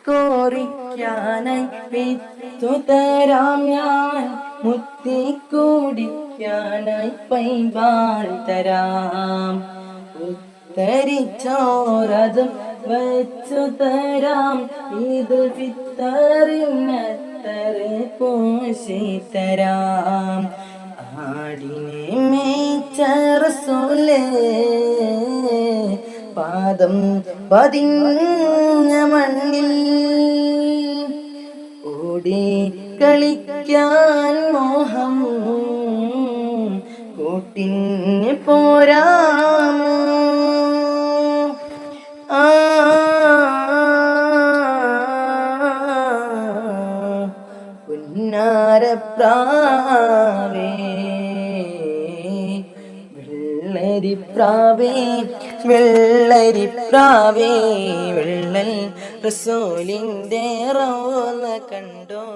കോറിക്കാനായി വിത്തു തരാം ഞാൻ, മുത്തി കുടിക്കാനായി പൈമ്പാൽ തരാം. ഉത്തരിച്ചോരതും വച്ചു തരാം, ഇത് ഫിത്തറിനത്തറ് പൂശി തരാം. ആടിനെ മേച്ച റസൂലേ, പാദം പതിഞ്ഞ മണ്ണിൽ ഓടി കളിക്കാൻ മോഹം, കൂട്ടിന് പോരാമോ? പുന്നാരപ്രാവേ, വെള്ളരിപ്രാവേ, വെള്ളരിപ്രാവേ, വെള്ളൽ റസൂലിൻ്റെ റൗള കണ്ടോ?